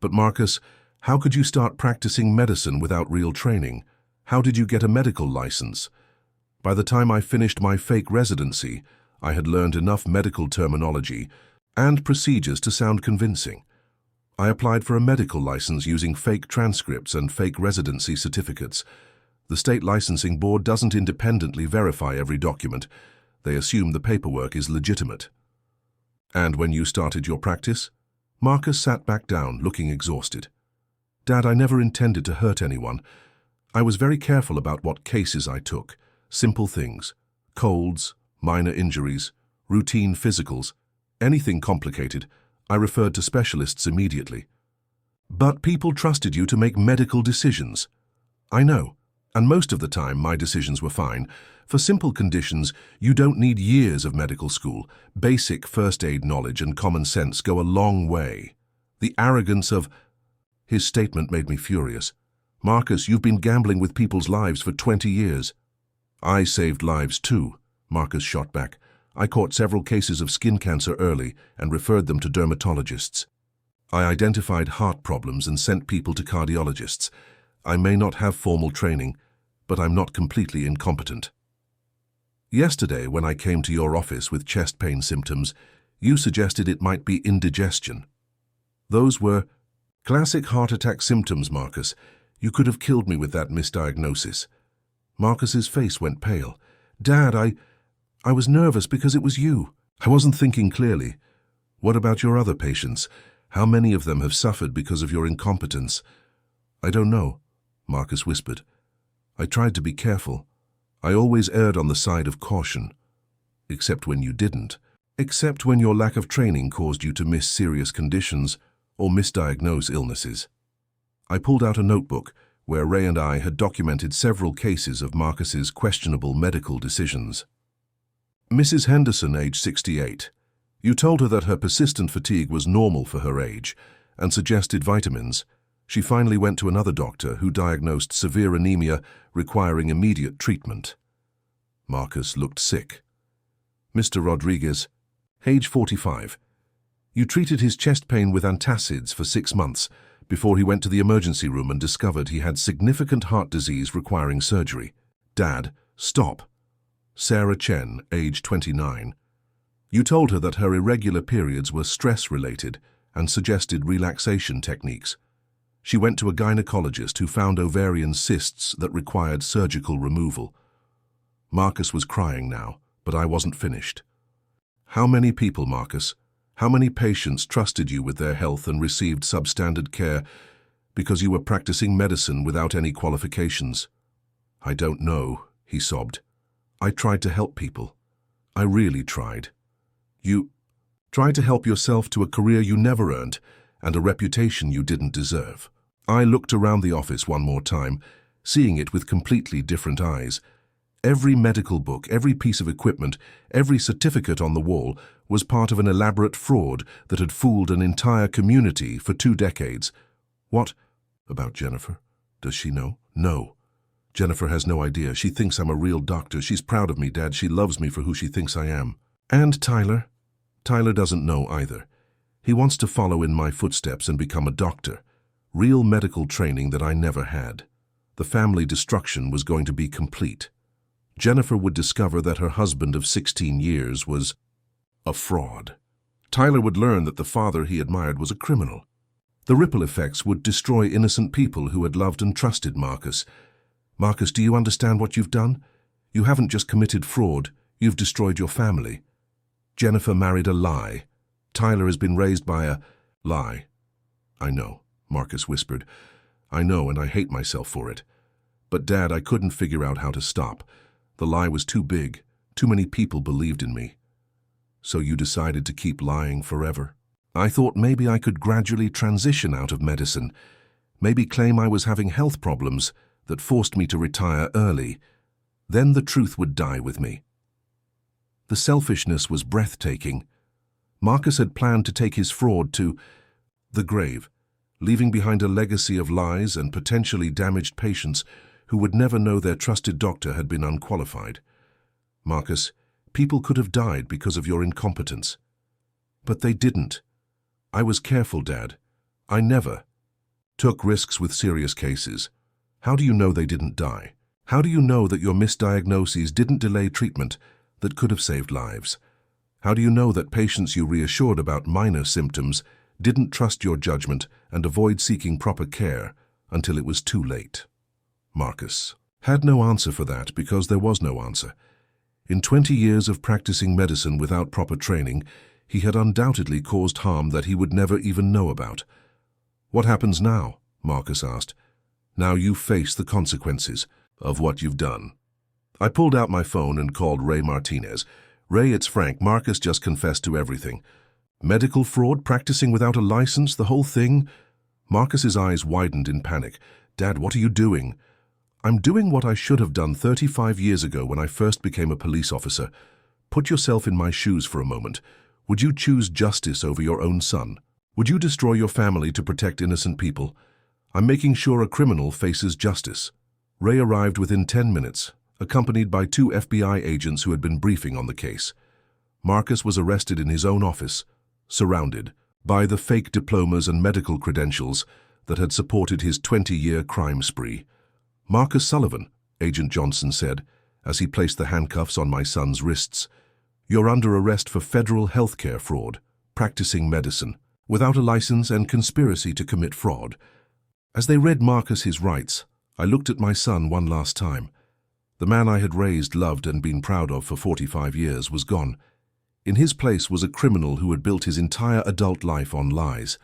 But Marcus, how could you start practicing medicine without real training? How did you get a medical license? By the time I finished my fake residency, I had learned enough medical terminology and procedures to sound convincing. I applied for a medical license using fake transcripts and fake residency certificates. The state licensing board doesn't independently verify every document. They assume the paperwork is legitimate. And when you started your practice? Marcus sat back down, looking exhausted. Dad, I never intended to hurt anyone. I was very careful about what cases I took. Simple things. Colds, minor injuries, routine physicals. Anything complicated, I referred to specialists immediately. But people trusted you to make medical decisions. I know, and most of the time my decisions were fine. For simple conditions, you don't need years of medical school. Basic first aid knowledge and common sense go a long way. The arrogance of... His statement made me furious. Marcus, you've been gambling with people's lives for 20 years. I saved lives too, Marcus shot back. I caught several cases of skin cancer early and referred them to dermatologists. I identified heart problems and sent people to cardiologists. I may not have formal training, but I'm not completely incompetent. Yesterday, when I came to your office with chest pain symptoms, you suggested it might be indigestion. Those were classic heart attack symptoms, Marcus. You could have killed me with that misdiagnosis. Marcus's face went pale. Dad, I was nervous because it was you. I wasn't thinking clearly. What about your other patients? How many of them have suffered because of your incompetence? I don't know, Marcus whispered. I tried to be careful. I always erred on the side of caution. Except when you didn't. Except when your lack of training caused you to miss serious conditions or misdiagnose illnesses. I pulled out a notebook where Ray and I had documented several cases of Marcus's questionable medical decisions. Mrs. Henderson, age 68. You told her that her persistent fatigue was normal for her age and suggested vitamins. She finally went to another doctor who diagnosed severe anemia requiring immediate treatment. Marcus looked sick. Mr. Rodriguez, age 45. You treated his chest pain with antacids for 6 months before he went to the emergency room and discovered he had significant heart disease requiring surgery. Dad, stop. Sarah Chen, age 29. You told her that her irregular periods were stress-related and suggested relaxation techniques. She went to a gynecologist who found ovarian cysts that required surgical removal. Marcus was crying now, but I wasn't finished. How many people, Marcus? How many patients trusted you with their health and received substandard care because you were practicing medicine without any qualifications? I don't know, he sobbed. I tried to help people. I really tried. You tried to help yourself to a career you never earned and a reputation you didn't deserve. I looked around the office one more time, seeing it with completely different eyes. Every medical book, every piece of equipment, every certificate on the wall was part of an elaborate fraud that had fooled an entire community for 2 decades. What about Jennifer? Does she know? No. Jennifer has no idea. She thinks I'm a real doctor. She's proud of me, Dad. She loves me for who she thinks I am. And Tyler? Tyler doesn't know either. He wants to follow in my footsteps and become a doctor. Real medical training that I never had. The family destruction was going to be complete. Jennifer would discover that her husband of 16 years was a fraud. Tyler would learn that the father he admired was a criminal. The ripple effects would destroy innocent people who had loved and trusted Marcus. Marcus, do you understand what you've done? You haven't just committed fraud, you've destroyed your family. Jennifer married a lie. Tyler has been raised by a lie. I know, Marcus whispered. I know, and I hate myself for it. But Dad, I couldn't figure out how to stop. The lie was too big. Too many people believed in me. So you decided to keep lying forever? I thought maybe I could gradually transition out of medicine. maybe claim I was having health problems that forced me to retire early. Then the truth would die with me. The selfishness was breathtaking. Marcus had planned to take his fraud to the grave, leaving behind a legacy of lies and potentially damaged patients who would never know their trusted doctor had been unqualified. Marcus, people could have died because of your incompetence. But they didn't. I was careful, Dad. I never took risks with serious cases. How do you know they didn't die? How do you know that your misdiagnoses didn't delay treatment that could have saved lives? How do you know that patients you reassured about minor symptoms didn't trust your judgment and avoid seeking proper care until it was too late? Marcus had no answer for that because there was no answer. In 20 years of practicing medicine without proper training, he had undoubtedly caused harm that he would never even know about. What happens now? Marcus asked. Now you face the consequences of what you've done. I pulled out my phone and called Ray Martinez. Ray, it's Frank. Marcus just confessed to everything. Medical fraud, practicing without a license, the whole thing? Marcus's eyes widened in panic. Dad, what are you doing? I'm doing what I should have done 35 years ago when I first became a police officer. Put yourself in my shoes for a moment. Would you choose justice over your own son? Would you destroy your family to protect innocent people? I'm making sure a criminal faces justice. Ray arrived within 10 minutes, accompanied by 2 FBI agents who had been briefing on the case. Marcus was arrested in his own office, surrounded by the fake diplomas and medical credentials that had supported his 20-year crime spree. Marcus Sullivan, Agent Johnson said, as he placed the handcuffs on my son's wrists. You're under arrest for federal healthcare fraud, practicing medicine, without a license and conspiracy to commit fraud. As they read Marcus his rights, I looked at my son one last time. The man I had raised, loved, and been proud of for 45 years was gone. In his place was a criminal who had built his entire adult life on lies.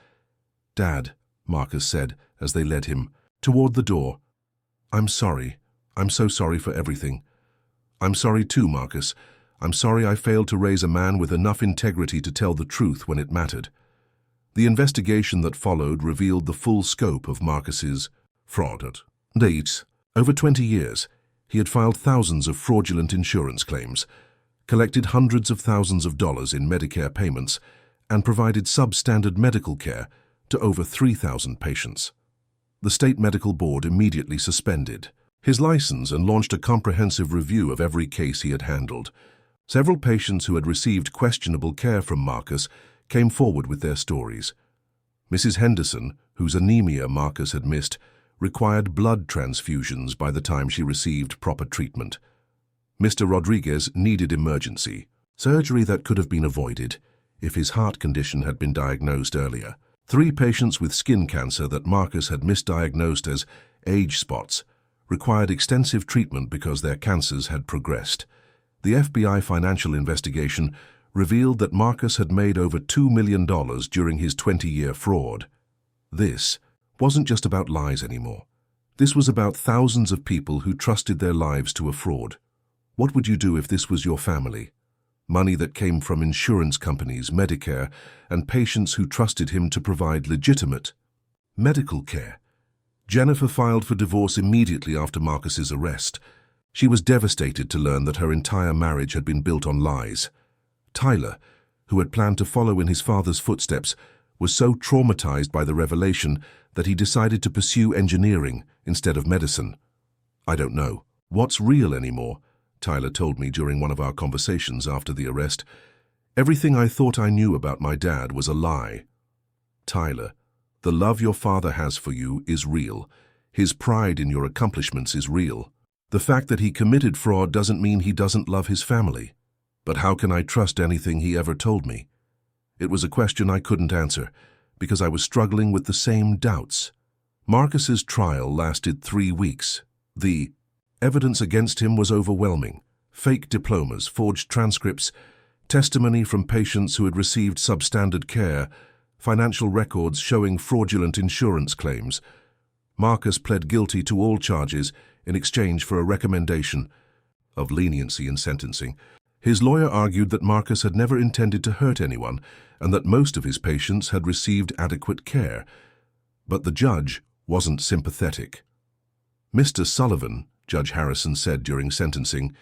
Dad, Marcus said as they led him toward the door. I'm sorry. I'm so sorry for everything. I'm sorry too, Marcus. I'm sorry I failed to raise a man with enough integrity to tell the truth when it mattered. The investigation that followed revealed the full scope of Marcus's fraud. Dates. Over 20 years, he had filed thousands of fraudulent insurance claims, collected hundreds of thousands of dollars in Medicare payments, and provided substandard medical care to over 3,000 patients. The state medical board immediately suspended his license and launched a comprehensive review of every case he had handled. Several patients who had received questionable care from Marcus came forward with their stories. Mrs. Henderson, whose anemia Marcus had missed, required blood transfusions by the time she received proper treatment. Mr. Rodriguez needed emergency surgery that could have been avoided if his heart condition had been diagnosed earlier. 3 patients with skin cancer that Marcus had misdiagnosed as age spots required extensive treatment because their cancers had progressed. The FBI financial investigation revealed that Marcus had made over $2 million during his 20-year fraud. This wasn't just about lies anymore. This was about thousands of people who trusted their lives to a fraud. What would you do if this was your family? Money that came from insurance companies, Medicare, and patients who trusted him to provide legitimate medical care. Jennifer filed for divorce immediately after Marcus's arrest. She was devastated to learn that her entire marriage had been built on lies. Tyler, who had planned to follow in his father's footsteps, was so traumatized by the revelation that he decided to pursue engineering instead of medicine. I don't know what's real anymore, Tyler told me during one of our conversations after the arrest. Everything I thought I knew about my dad was a lie. Tyler, the love your father has for you is real. His pride in your accomplishments is real. The fact that he committed fraud doesn't mean he doesn't love his family. But how can I trust anything he ever told me? It was a question I couldn't answer because I was struggling with the same doubts. Marcus's trial lasted 3 weeks. The evidence against him was overwhelming. Fake diplomas, forged transcripts, testimony from patients who had received substandard care, financial records showing fraudulent insurance claims. Marcus pled guilty to all charges in exchange for a recommendation of leniency in sentencing. His lawyer argued that Marcus had never intended to hurt anyone and that most of his patients had received adequate care. But the judge wasn't sympathetic. "Mr. Sullivan," Judge Harrison said during sentencing,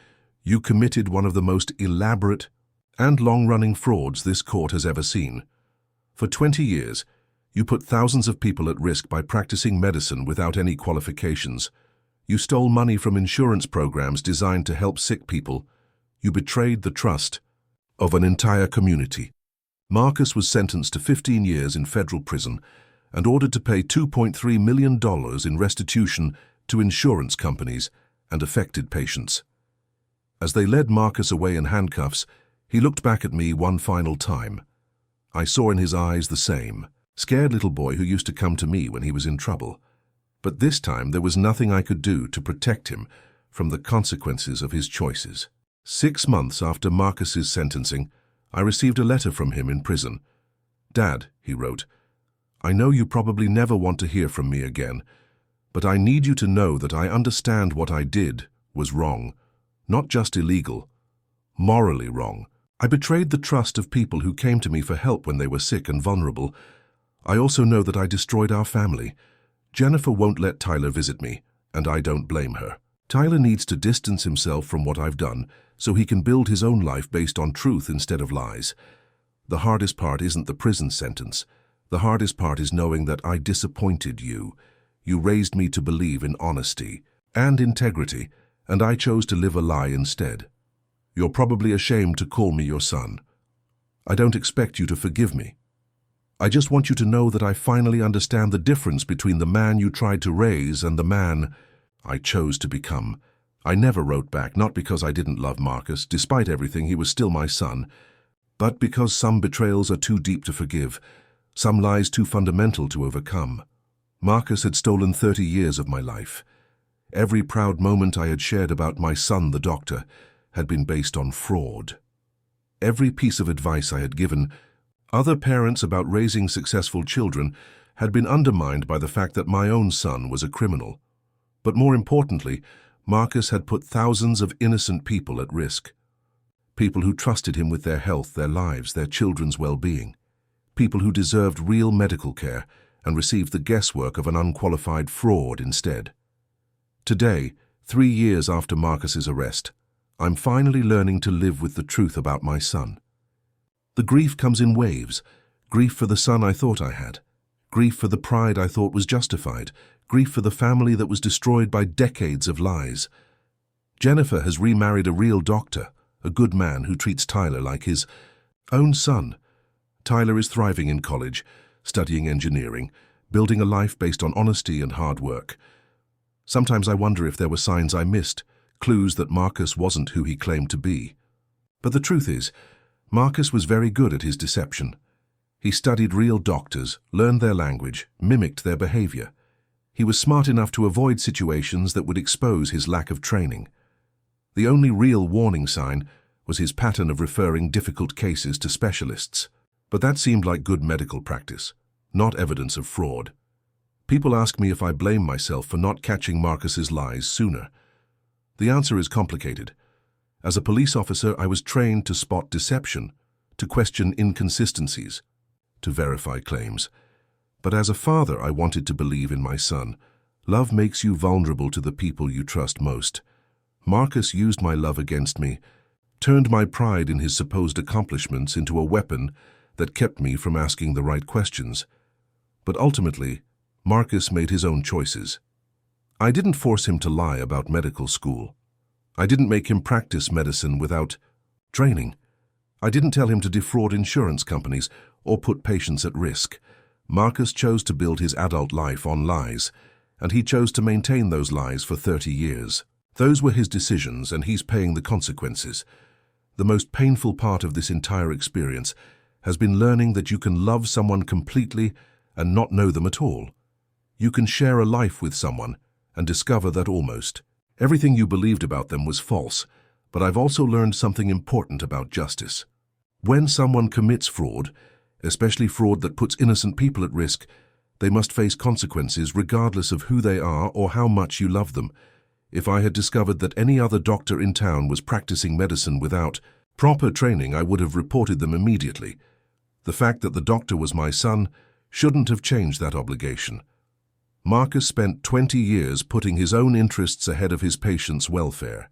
"you committed one of the most elaborate and long-running frauds this court has ever seen. For 20 years, you put thousands of people at risk by practicing medicine without any qualifications. You stole money from insurance programs designed to help sick people. You betrayed the trust of an entire community." Marcus was sentenced to 15 years in federal prison and ordered to pay $2.3 million in restitution to insurance companies and affected patients. As they led Marcus away in handcuffs, he looked back at me one final time. I saw in his eyes the same scared little boy who used to come to me when he was in trouble. But this time there was nothing I could do to protect him from the consequences of his choices. 6 months after Marcus's sentencing, I received a letter from him in prison. "Dad," he wrote, "I know you probably never want to hear from me again, but I need you to know that I understand what I did was wrong, not just illegal, morally wrong. I betrayed the trust of people who came to me for help when they were sick and vulnerable. I also know that I destroyed our family. Jennifer won't let Tyler visit me, and I don't blame her. Tyler needs to distance himself from what I've done so he can build his own life based on truth instead of lies. The hardest part isn't the prison sentence. The hardest part is knowing that I disappointed you. You raised me to believe in honesty and integrity, and I chose to live a lie instead. You're probably ashamed to call me your son. I don't expect you to forgive me. I just want you to know that I finally understand the difference between the man you tried to raise and the man I chose to become." I never wrote back, not because I didn't love Marcus. Despite everything, he was still my son, but because some betrayals are too deep to forgive, some lies too fundamental to overcome. Marcus had stolen 30 years of my life. Every proud moment I had shared about my son, the doctor, had been based on fraud. Every piece of advice I had given other parents about raising successful children had been undermined by the fact that my own son was a criminal. But more importantly, Marcus had put thousands of innocent people at risk. People who trusted him with their health, their lives, their children's well-being. People who deserved real medical care and received the guesswork of an unqualified fraud instead. Today, 3 years after Marcus's arrest, I'm finally learning to live with the truth about my son. The grief comes in waves. Grief for the son I thought I had. Grief for the pride I thought was justified. Grief for the family that was destroyed by decades of lies. Jennifer has remarried a real doctor, a good man who treats Tyler like his own son. Tyler is thriving in college, studying engineering, building a life based on honesty and hard work. Sometimes I wonder if there were signs I missed, clues that Marcus wasn't who he claimed to be. But the truth is, Marcus was very good at his deception. He studied real doctors, learned their language, mimicked their behavior. He was smart enough to avoid situations that would expose his lack of training. The only real warning sign was his pattern of referring difficult cases to specialists. But that seemed like good medical practice, not evidence of fraud. People ask me if I blame myself for not catching Marcus's lies sooner. The answer is complicated. As a police officer, I was trained to spot deception, to question inconsistencies, to verify claims. But as a father, I wanted to believe in my son. Love makes you vulnerable to the people you trust most. Marcus used my love against me, turned my pride in his supposed accomplishments into a weapon that kept me from asking the right questions. But ultimately, Marcus made his own choices. I didn't force him to lie about medical school. I didn't make him practice medicine without training. I didn't tell him to defraud insurance companies or put patients at risk. Marcus chose to build his adult life on lies, and he chose to maintain those lies for 30 years. Those were his decisions, and he's paying the consequences. The most painful part of this entire experience has been learning that you can love someone completely and not know them at all. You can share a life with someone and discover that almost everything you believed about them was false, but I've also learned something important about justice. When someone commits fraud, especially fraud that puts innocent people at risk, they must face consequences regardless of who they are or how much you love them. If I had discovered that any other doctor in town was practicing medicine without proper training, I would have reported them immediately. The fact that the doctor was my son shouldn't have changed that obligation. Marcus spent 20 years putting his own interests ahead of his patients' welfare.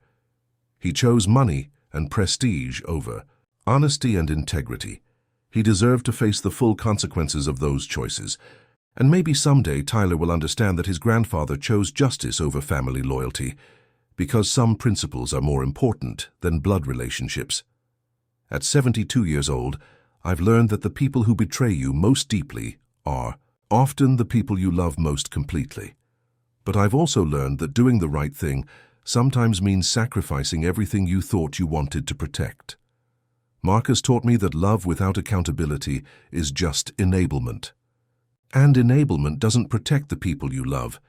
He chose money and prestige over honesty and integrity. He deserved to face the full consequences of those choices. And maybe someday Tyler will understand that his grandfather chose justice over family loyalty, because some principles are more important than blood relationships. At 72 years old, I've learned that the people who betray you most deeply are often the people you love most completely. But I've also learned that doing the right thing sometimes means sacrificing everything you thought you wanted to protect. Marcus taught me that love without accountability is just enablement. And enablement doesn't protect the people you love.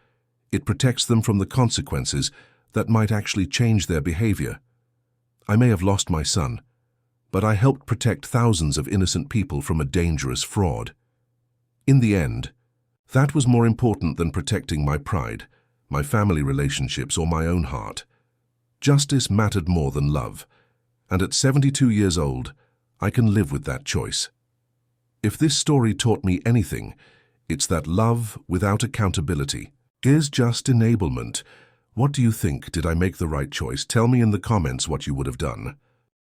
It protects them from the consequences that might actually change their behavior. I may have lost my son, but I helped protect thousands of innocent people from a dangerous fraud. In the end, that was more important than protecting my pride, my family relationships, or my own heart. Justice mattered more than love, and at 72 years old, I can live with that choice. If this story taught me anything, it's that love without accountability is just enablement. What do you think? Did I make the right choice? Tell me in the comments what you would have done.